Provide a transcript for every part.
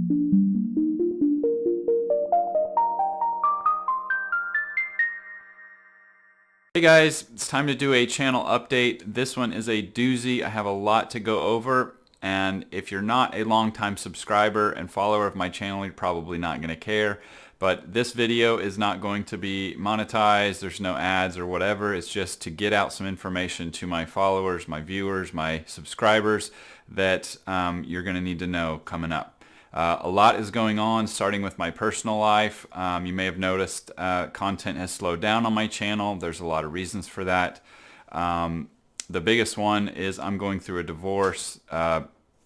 Hey guys, it's time to do a channel update. This one is a doozy. I have a lot to go over, and if you're not a longtime subscriber and follower of my channel, you're probably not going to care. But this video is not going to be monetized. There's no ads or whatever. It's just to get out some information to my followers, my viewers, my subscribers that you're going to need to know coming up. A lot is going on, starting with my personal life. You may have noticed content has slowed down on my channel. There's a lot of reasons for that. The biggest one is I'm going through a divorce.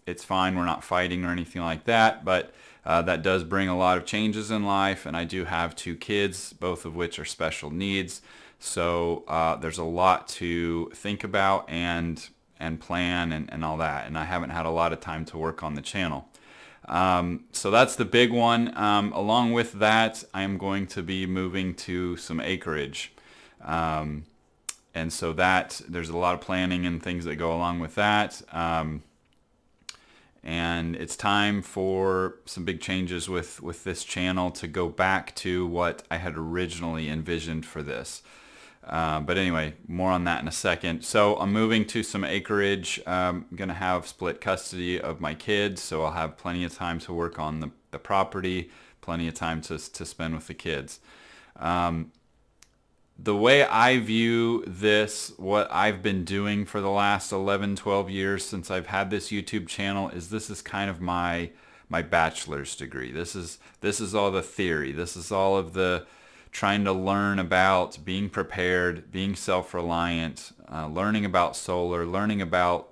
It's fine, we're not fighting or anything like that, but that does bring a lot of changes in life, and I do have 2 kids, both of which are special needs. So there's a lot to think about and plan and all that, and I haven't had a lot of time to work on the channel. So that's the big one. Along with that, I am going to be moving to some acreage. And so that there's a lot of planning and things that go along with that. And it's time for some big changes with this channel to go back to what I had originally envisioned for this. But anyway, more on that in a second. So I'm moving to some acreage. I'm going to have split custody of my kids, so I'll have plenty of time to work on the property, plenty of time to spend with the kids. The way I view this, what I've been doing for the last 11, 12 years since I've had this YouTube channel, is this is kind of my bachelor's degree. This is all the theory. This is all of the trying to learn about being prepared, being self-reliant, learning about solar, learning about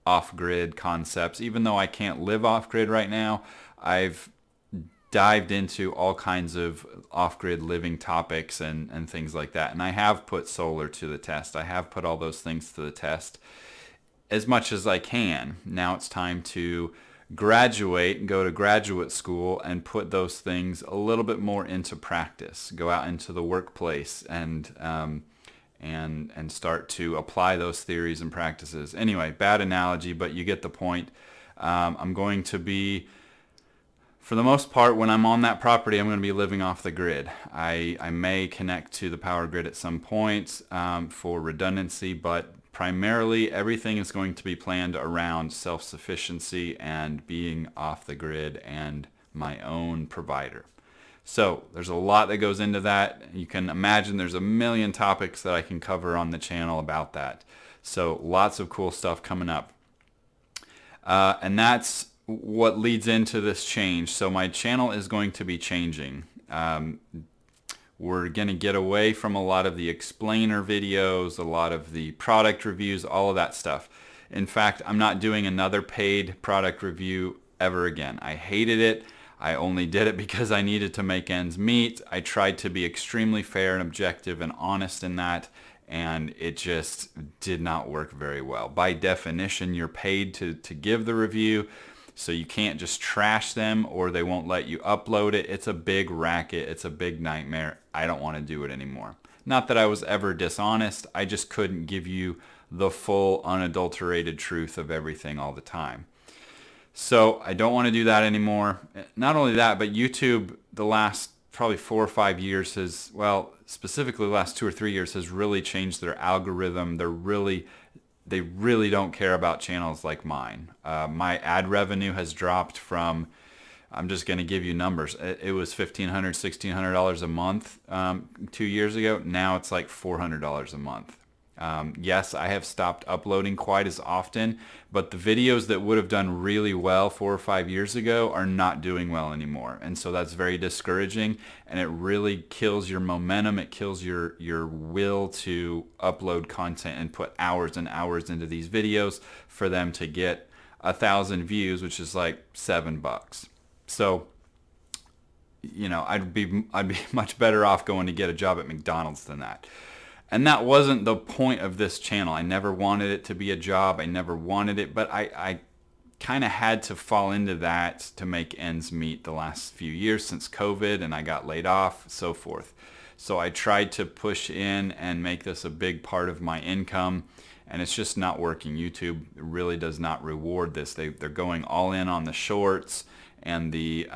off-grid concepts. Even though I can't live off-grid right now, I've dived into all kinds of off-grid living topics and things like that. And I have put solar to the test. I have put all those things to the test as much as I can. Now it's time to graduate and go to graduate school and put those things a little bit more into practice. Go out into the workplace and start to apply those theories and practices. Anyway, bad analogy, but you get the point. I'm going to be, for the most part, when I'm on that property, I'm going to be living off the grid. I may connect to the power grid at some point for redundancy, but primarily everything is going to be planned around self-sufficiency and being off the grid and my own provider. So there's a lot that goes into that. You can imagine there's a million topics that I can cover on the channel about that. So lots of cool stuff coming up. And that's what leads into this change. So my channel is going to be changing. We're going to get away from a lot of the explainer videos, a lot of the product reviews, all of that stuff. In fact, I'm not doing another paid product review ever again. I hated it. I only did it because I needed to make ends meet. I tried to be extremely fair and objective and honest in that, and it just did not work very well. By definition, you're paid to give the review, so you can't just trash them or they won't let you upload it. It's a big racket. It's a big nightmare. I don't want to do it anymore. Not that I was ever dishonest. I just couldn't give you the full unadulterated truth of everything all the time. So I don't want to do that anymore. Not only that, but YouTube the last probably 4 or 5 years has, well, specifically the last 2 or 3 years has really changed their algorithm. They really don't care about channels like mine. My ad revenue has dropped from, I'm just going to give you numbers. It was $1,500, $1,600 a month 2 years ago. Now it's like $400 a month. Yes, I have stopped uploading quite as often, but the videos that would have done really well 4 or 5 years ago are not doing well anymore. And so that's very discouraging, and it really kills your momentum. It kills your will to upload content and put hours and hours into these videos for them to get 1,000 views, which is like $7. So, you know, I'd be much better off going to get a job at McDonald's than that. And that wasn't the point of this channel. I never wanted it to be a job. I never wanted it, but I kind of had to fall into that to make ends meet the last few years since COVID, and I got laid off, so forth. So I tried to push in and make this a big part of my income, and it's just not working. YouTube really does not reward this. They're going all in on the shorts and the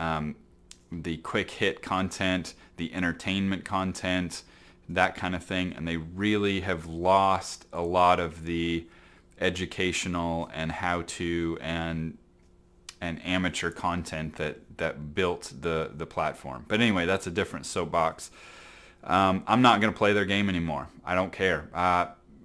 quick hit content, the entertainment content, that kind of thing, and they really have lost a lot of the educational and how-to and amateur content that built the platform. But anyway, that's a different soapbox. I'm not going to play their game anymore. I don't care.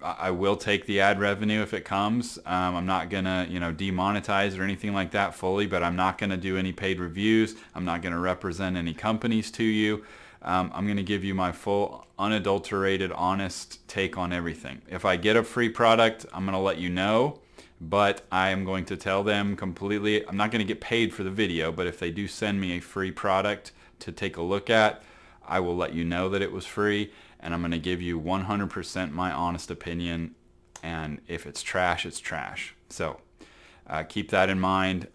I will take the ad revenue if it comes. I'm not going to, demonetize or anything like that fully, but I'm not going to do any paid reviews. I'm not going to represent any companies to you. I'm going to give you my full, unadulterated, honest take on everything. If I get a free product, I'm going to let you know, but I am going to tell them completely, I'm not going to get paid for the video, but if they do send me a free product to take a look at, I will let you know that it was free, and I'm going to give you 100% my honest opinion, and if it's trash, it's trash. So keep that in mind.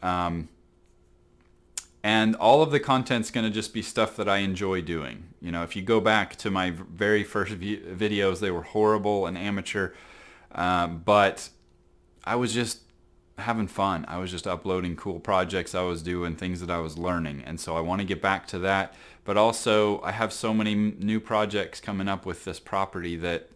And all of the content's going to just be stuff that I enjoy doing. If you go back to my very first videos, they were horrible and amateur, but I was just having fun. I was just uploading cool projects I was doing, things that I was learning, and so I want to get back to that. But also, I have so many new projects coming up with this property that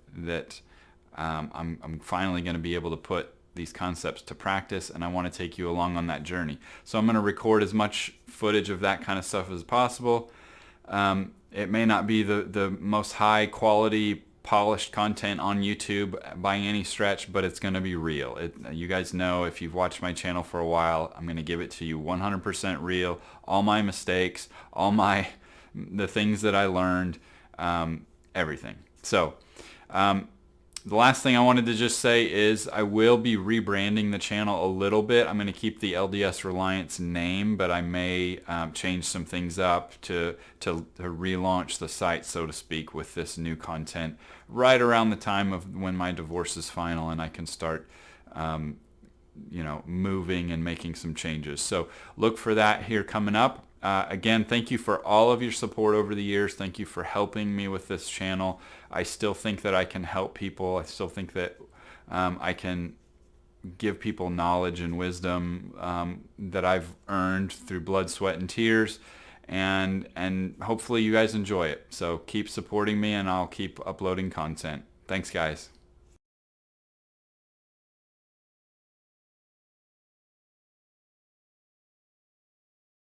I'm finally going to be able to put these concepts to practice, and I want to take you along on that journey. So I'm going to record as much footage of that kind of stuff as possible. It may not be the most high quality polished content on YouTube by any stretch, but it's going to be real. You guys know, if you've watched my channel for a while, I'm going to give it to you 100% real. All my mistakes, the things that I learned, everything. So the last thing I wanted to just say is I will be rebranding the channel a little bit. I'm going to keep the LDSreliance name, but I may change some things up to relaunch the site, so to speak, with this new content right around the time of when my divorce is final and I can start moving and making some changes. So look for that here coming up. Again, thank you for all of your support over the years. Thank you for helping me with this channel. I still think that I can help people. I still think that I can give people knowledge and wisdom that I've earned through blood, sweat, and tears. And hopefully you guys enjoy it. So keep supporting me, and I'll keep uploading content. Thanks, guys.